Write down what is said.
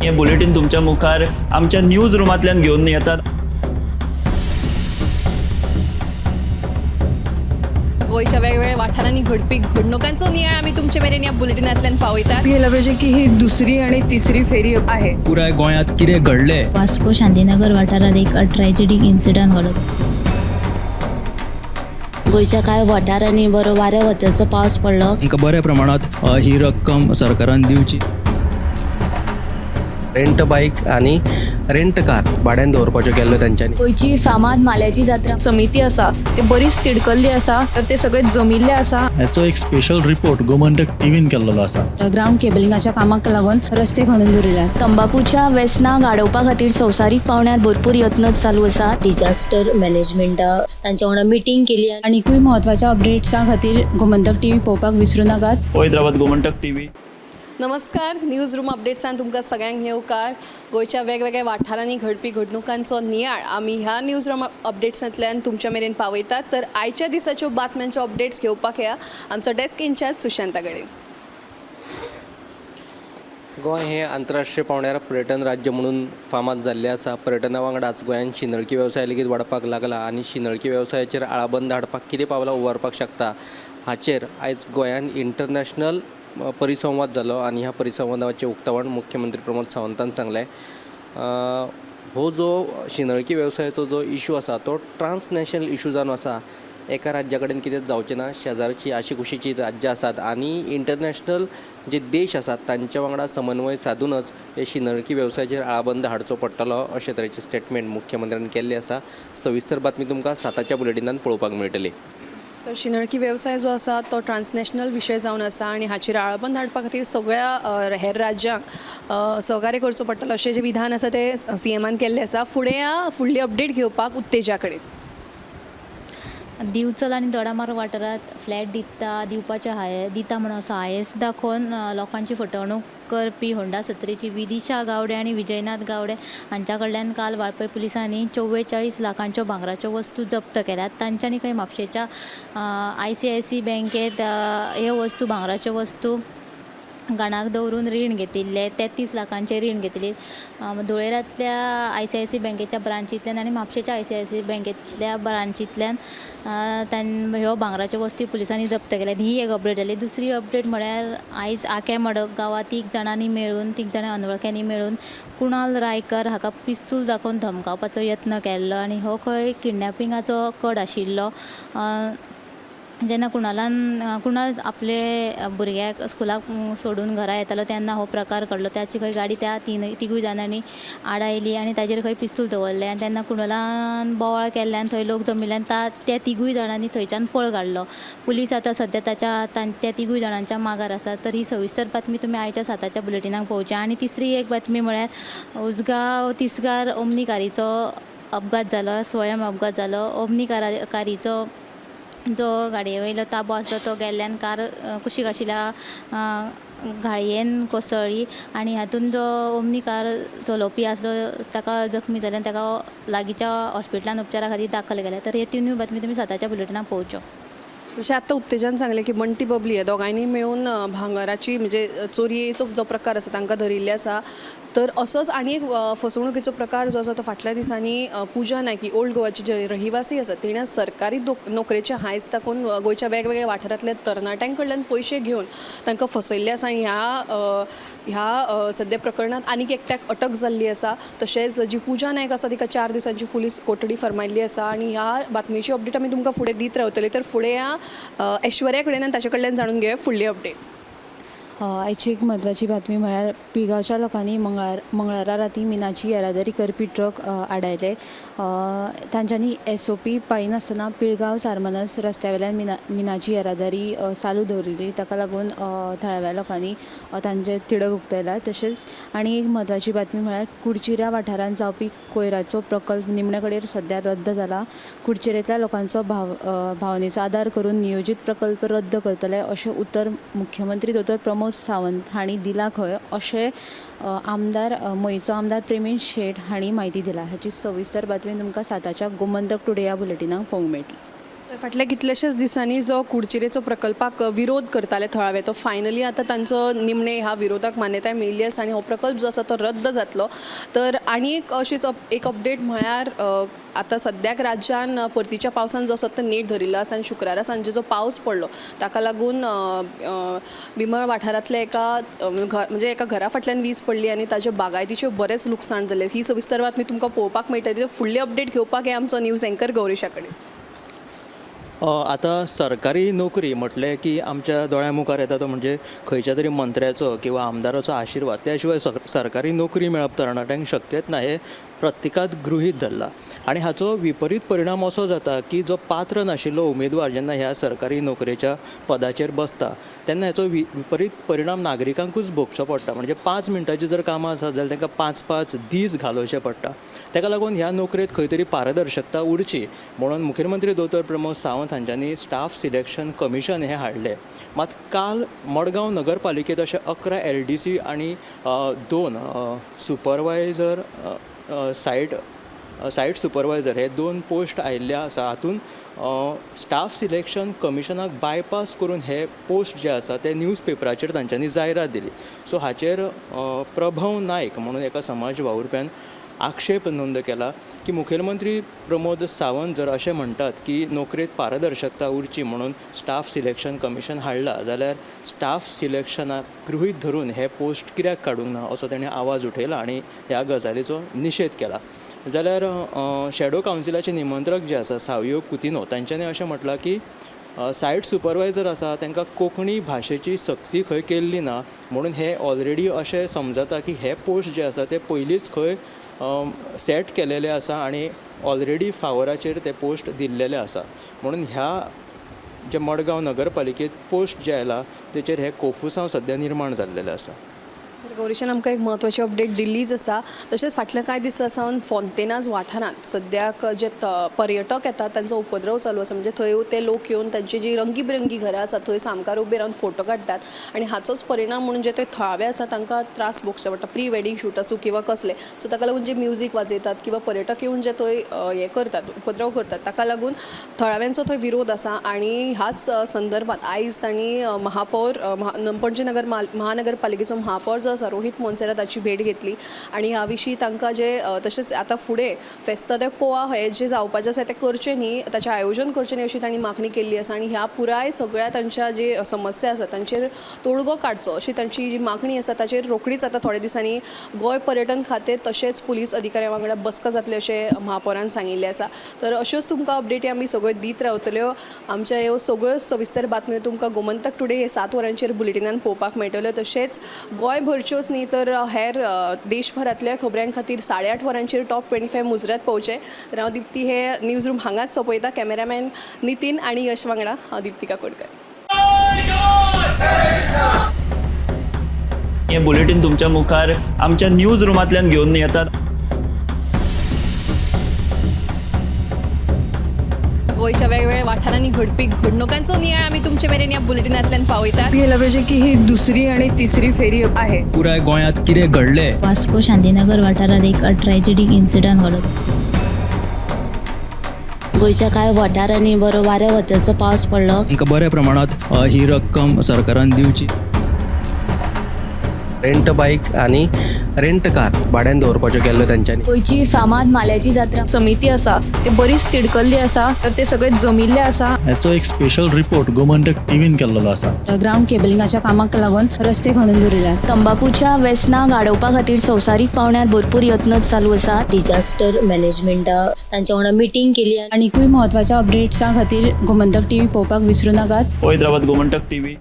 हे बुलेटिन तुमच्या मुखार आमच्या न्यूज रूमांतल्यान घेवन येतात। गोयच्या वेगवेगळ्या वाठारांनी घडपी घडणुकांचो नियाळ आमी तुमचे मेरेन ह्या बुलेटिनांतल्यान पावयतात। गेल्या पाहिजे की ही दुसरी आणि तिसरी फेरी आहे। पुराय गोंयांत कितें घडलें। वास्को शांतीनगर वाठारात एक ट्रॅजेडीक इन्सिडंट घडलो। गोयच्या कांय वाठारांनी बरो वाऱ्या वताचो पावस पडलो। तांकां बऱ्या प्रमाणात ही रक्कम सरकारान दिवची। रेंट बाईक आणि रेंट कार भाड्यान दवरपाच्यो केल्ल्यो तांच्यांनी। गोयची फामाद माल्याची जात्रा समिती आसा ते बरीच तिडकल्ली आसा, तर ते सगळे जमिल्ले आसा। याचो एक स्पेशल रिपोर्ट गोमंतक टीव्हीन केल्लो आसा। ग्राउंड केबलिंगाच्या कामाक लागून रस्ते खणून दवरिल्यात। तंबाखूच्या व्यसनां गाडोवपा खातीर संवसारीक पावंड्यार भरपूर यत्न चालू आसा। डिजास्टर मॅनेजमेंट तांच्या वांगडा मिटींग केली। आनीकूय महत्वाच्या अपडेट्सां खातीर गोमंतक टीव्ही पळोवपाक विसरूं नाकात। पळयत रावात गोमंतक टीव्ही। नमस्कार, न्यूज रूम अपडेट्सान तुमकां सगळ्यांक येवकार। गोयच्या वेगवेगळ्या वाठारांनी घडपी घडणुकांचो नियाळ आमी ह्या न्यूज रूम अपडेट्सांतल्यान तुमच्या मेरेन पावयतात। तर आयच्या दिसाच्यो बातम्यांच्यो अपडेट्स घेवपाक या आमचो डेस्क इन्चार्ज सुशांता कडेन। गोंय हे आंतरराष्ट्रीय पावंड्यार पर्यटन राज्य म्हणून फामाद जाल्लें आसा। पर्यटना वांगडाच गोंयांत शिनळकी वेवसाय लेगीत वाडपाक लागला आनी शिनळकी वेवसायाचेर आळाबंद हाडपाक कितें पावलां उबारपाक शकता हाचेर आयज गोंयांत इंटरनॅशनल परिसंवाद जालो आनी ह्या परिसंवादाचें उक्तावण मुख्यमंत्री प्रमोद सावंतान सांगलें। हो जो शिनळकी वेवसायाचो जो इशू आसा तो ट्रान्सनॅशनल इशू जावन आसा। एका राज्या कडेन कितें जावचें ना, शेजारची आशी कुशीची राज्यां आसात आनी इंटरनॅशनल जे देश आसात तांच्या वांगडा समन्वय साधूनच हे शिनळकी वेवसायाचेर आळाबंद हाडचो पडटलो अशे तरेचे स्टेटमेंट मुख्यमंत्र्यान केल्ले आसा। सविस्तर बातमी तुमकां 7च्या बुलेटिनान पळोवपाक मेळटली। तर शिनळकी वेवसाय जो आसा तो ट्रान्सनॅशनल विशय जावन आसा आनी हाचेर आळाबंद हाडपा खातीर सगळ्या हेर राज्यांक सहकार्य करचो पडटलो अशें जे विधान आसा ते सीएमान केल्लें आसा। फुडली अपडेट घेवपाक उत्तेजा कडेन। दिवचल आनी दोडामार्ग वाठारात फ्लॅट दिता म्हणून असो आयएस दाखोवन लोकांची फटवणूक करपी होंडा सत्रेची विदिशा गावडे आणि विजयनाथ गावडे हांच्या कडल्यान काल वाळपय पुलिसांनी 44 लाखांच्यो भांगराच्यो वस्तू जप्त केल्यात। तांच्यांनी खंय म्हापशेच्या ICICI बँकेत ह्यो वस्तू भांगराच्यो वस्तू गणाक दवरून रीण घेतिल्ले 33 लाखांचे रीण घेतिल्ले। धुळेरांतल्या ICICI बँकेच्या ब्रांचींतल्यान आनी म्हापशेच्या ICICI बँकेतल्या ब्रांचींतल्यान ह्यो भांगराच्यो वस्तू पुलिसांनी जप्त केल्यात। ही एक अपडेट जाली। दुसरी अपडेट म्हळ्यार आयज आके मडक गांवांत 3 जाणां अनवळख्यांनी मेळून कुणाल रायकर हाका पिस्तूल दाखोवन धमकावपाचो यत्न केल्लो आनी हो खंय किडनॅपिंगाचो कट आशिल्लो। जेन्ना कुणाल आपले भुरग्याक स्कुलाक सोडून घरा येतालो तेन्ना हो प्रकार घडलो। त्याची खंय गाडी त्या तिगूय जाणांनी आडायली आनी ताजेर खंय पिस्तूल दवरलें आनी तेन्ना कुणालान बोवाळ केल्ल्यान थंय लोक जमिल्ल्यान त्या तिगूय जाणांनी थंयच्यान पळ काडलो। पुलीस आतां सद्या त्या तिगूय जाणांच्या मागार आसा। तर ही सविस्तर बातमी तुमी आयच्या 7च्या बुलेटिनाक पळोवच्या। आनी तिसरी एक बातमी म्हळ्यार उसगांव तिसगार ओमनी कारीचो अपघात जालो, स्वयं अपघात जालो। ओमनी कारीचो जो गाडये वयलो ताबो आसलो तो गेल्ल्यान कार कुशीक आशिल्ल्या घाळयेन कोसळ्ळी आनी हातून जो ओमनी कार चलोवपी आसलो ताका जखमी जाल्यान ताका लागींच्या हॉस्पिटलान उपचारा खातीर दाखल केल्या। तर हे तिनूय बातमी तुमी 7च्या बुलेटिनाक पळोवच्यो। जशें आत्तां उत्तेजन सांगलें की बंटी बबली हे दोगांयनी मेळून भांगराची म्हणजे चोरयेचो जो प्रकार आसा तांकां धरिल्ले आसा। तर असोच आनी एक फसवणुकीचो प्रकार जो आसा तो फाटल्या दिसांनी पुजा नायक ही ओल्ड गोवाची जे रहिवासी आसा तिणें सरकारी नोकरेचे हायज दाखोवन गोंयच्या वेगवेगळ्या वाठारांतल्या तरणाट्यां कडल्यान पयशे घेवन तांकां फसयल्ले आसा आनी ह्या सद्या प्रकरणांत आनीक एकट्याक अटक जाल्ली आसा। तशेंच जी पुजा नायक आसा तिका 4 दिसांची पुलीस कोठडी फर्मायल्ली आसा आनी ह्या बातमेची अपडेट आमी तुमकां फुडें दीत रावतली। तर फुडें ऐश्वर्या कडेन आनी ताचे कडल्यान जाणून घेवया फुडली अपडेट। आयची एक म्हत्वाची बातमी म्हळ्यार पिळगांवच्या लोकांनी मंगळारा राती मिनाची येरादारी करपी ट्रक आडायले। तांच्यांनी SOP पाळिनासतना पिळगांव सारमनस रस्त्या वयल्यान मिनाची येरादारी चालू दवरिल्ली। ताका लागून थळाव्या लोकांनी तांचे तिडक उक्तायला। तशेंच आनी एक म्हत्वाची बातमी म्हळ्यार कुडचिऱ्या वाठारांत जावपी कोयराचो प्रकल्प निमणे कडेन सद्या रद्द जाला। कुडचिरेंतल्या लोकांचो भावनेचो आदार करून नियोजीत प्रकल्प रद्द करतले अशें उतर मुख्यमंत्री दोतोर प्रमोद सावंत हांणी दिला खंय अशें मयचो आमदार प्रेमीन शेट हांणी म्हायती दिला। हाची सविस्तर बातमी तुमकां 7च्या गोमंतक टुडे ह्या बुलेटिनाक पळोवंक मेळटली। तर फाटल्या कितलेशेच दिसांनी जो कुडचिरेचो प्रकल्पाक विरोध करताले थळावे तो फायनली आता तांचो निमणे ह्या विरोधाक मान्यताय मेळिल्ली आसा आनी हो प्रकल्प जो आसा तो रद्द जातलो. तर आनी अशीच एक अपडेट म्हळ्यार आतां सद्याक राज्यान परतीच्या पावसान जो आसा तो नेट धरिल्लो आसा आनी शुक्रारा सांजे जो पावस पडलो ताका लागून बिमळ वाठारांतल्या म्हणजे एका घरा फाटल्यान वीज पडली आनी ताचे बागायतीचे बरेच लुकसाण जाले. ही सविस्तर बातमी तुमकां पळोवपाक मेळटली. फुडली अपडेट घेवपाक हे आमचो न्यूज एंकर गौरीशा कडेन. आता सरकारी नोकरी म्हटले की आमच्या दोळ्या मुखार येता तो म्हणजे खंयच्या तरी मंत्र्याचो किंवा आमदाराचो आशिर्वाद. त्या शिवाय सरकारी नोकरी मेळप तरणाट्यांक शक्यच ना हे प्रत्येकात गृहीत धरला. आणि हाचो विपरीत परिणाम असो जाता की जो पात्र नाशिल्लो उमेदवार जेन्ना ह्या सरकारी नोकरेच्या पदाचेर बसता तेन्ना हाचो विपरीत परिणाम नागरिकांकूच भोगचो पडटा. म्हणजे 5 मिनटांची जर कामां आसात जाल्यार तांकां 5-5 दीस घालोवचे पडटा. ताका लागून ह्या नोकरेंत खंय तरी पारदर्शकता उरची म्हणून मुखेलमंत्री दोतोर प्रमोद सावंत हांच्यांनी स्टाफ सिलेक्शन कमिशन हें हाडलें. मात काल मडगांव नगरपालिकेंत अशे 11 LDC आनी 2 सुपरवायझर सायट सुपरवायझर हे 2 पोस्ट आयिल्ले आसा. हातून स्टाफ सिलेक्शन कमिशनाक बायपास करून हे पोस्ट जे आसा ते न्यूज पेपराचेर तांच्यांनी जायरात दिली. सो हाचेर प्रभव नायक म्हणून एका समाज वावुरप्यान आक्षेप नोंद केला की मुखेलमंत्री प्रमोद सावंत जर अशें म्हणटात की नोकरेंत पारदर्शकता उरची म्हणून स्टाफ सिलेक्शन कमिशन हाडला जाल्यार स्टाफ सिलेक्शनाक गृहीत धरून हे पोस्ट कित्याक काडूंक ना असो ताणें आवाज उठयला आनी ह्या गजालीचो निशेध केला. जाल्यार शॅडो कावन्सिलाचे निमंत्रक जे आसा सावयो कुतिनो तांच्यांनी अशें म्हटलां की सायट सुपरवायझर आसा तांकां कोंकणी भाशेची सक्ती खंय केल्ली ना म्हणून हे ऑलरेडी अशें समजता की हे पोस्ट जे आसा ते पयलींच खंय सेट केलेले आसा आनी ऑलरेडी फावराचेर ते पोस्ट दिल्लेले आसा. म्हणून ह्या जे मडगांव नगरपालिकेंत पोस्ट जे आयला तेचेर हे कोफुसांव सद्या निर्माण जाल्लेले आसा. तर गौरीशान आमकां एक म्हत्वाची अपडेट दिल्लीच आसा. तशेंच फाटल्या कांय दिसा सावन फोंतेनाज वाठारांत सद्याक जे पर्यटक येतात तांचो उपद्रव चालू आसा. म्हणजे थंय ते लोक येवन तांची जी रंगीबिरंगी घरां आसात थंय सामकार उबे रावन फोटो काडटात आनी हाचोच परिणाम म्हणून जे ते थळावे आसा तांकां त्रास भोगचे पडटा. प्री वेडींग शूट आसूं किंवा कसले. सो ताका लागून जे म्युजीक वाजयतात किंवा पर्यटक येवन जे थंय हे करतात उपद्रव करतात ताका लागून थळाव्यांचो थंय विरोध आसा. आनी ह्याच संदर्भात आयज तांणी महापौर पणजी महानगरपालिकेचो महापौर जो आसा रोहित मोन्सेरात हाची भेट घेतली आनी ह्या विशीं तांकां जे तशेंच आतां फुडें फेस्त ते पोवा हे जे जावपाचें आसा तें करचें न्ही ताचें आयोजन करचें न्ही अशी तांणी मागणी केल्ली आसा. आनी ह्या पुराय सगळ्या तांच्या जे समस्या आसा तांचेर तोडगो काडचो अशी तांची जी मागणी आसा ताचेर रोखडीच आतां थोड्या दिसांनी गोंय पर्यटन खातें तशेंच पुलीस अधिकाऱ्यां वांगडा बसका जातली अशें महापौरान सांगिल्लें आसा. तर अश्योच तुमकां अपडेटी आमी सगळ्यो दीत रावतल्यो. आमच्या ह्यो सगळ्यो सविस्तर बातम्यो तुमकां गोमंतक टुडे हे 7 वरांचेर बुलेटिनान पळोवपाक मेळटल्यो. तशेंच गोंयभरच्योच न्ही तर हेर देशभरांतल्या खबऱ्यां खातीर 8:30 वरांचेर टॉप 25 मुजरत पावचे. तर हांव दिप्ती हे न्यूज रूम हांगाच सोंपयता. कॅमेरामॅन नितीन आनी यश वांगडा हांव दिप्तिका कोडकर. हे बुलेटिन तुमच्या मुखार आमच्या न्यूज रुमांतल्यान घेवन येतात. गोंयच्या वेगवेगळ्या वाठारांनी घडपी घडणुकांचो नियाळ आमी तुमचे मेरेन ह्या बुलेटिनांतल्यान पावयतात. गेल्या पाहिजे की ही दुसरी आणि तिसरी फेरी आहे. पुराय गोंयांत कितें घडलें वास्को शांतीनगर वाठारात एक ट्रॅजेडीक इन्सिडंट घडत. गोंयच्या कांय वाठारांनी बरो वाऱ्या वत्याचो पावस पडलो. तांकां बऱ्या प्रमाणात ही रक्कम सरकारान दिवची. रेंट बाईक आणि रेंट कार भाड्यान दवरपाच्यो केल्ल्यो तांच्यांनी. गोंयची फामाद माल्याची जात्रा समिती आसा ते बरीच तिडकल्ली आसा. तर ते सगळे जमिल्ले आसा. ह्याचो एक स्पेशल रिपोर्ट गोमंतक टीव्हीन केल्लो आसा. ग्राउंड केबलिंगाच्या कामाक लागून रस्ते खणून दवरिल्यात. तंबाखूच्या व्यसनां गाडोवपा खातीर संवसारीक पावंड्यार भरपूर यत्न चालू आसा. डिझास्टर मॅनेजमेंट तांच्या वांगडा मिटींग केली. आनीकूय महत्वाच्या अपडेट्सां खातीर गोमंतक टीव्ही पळोवपाक विसरूं नाकात. हैदराबाद गोमंतक TV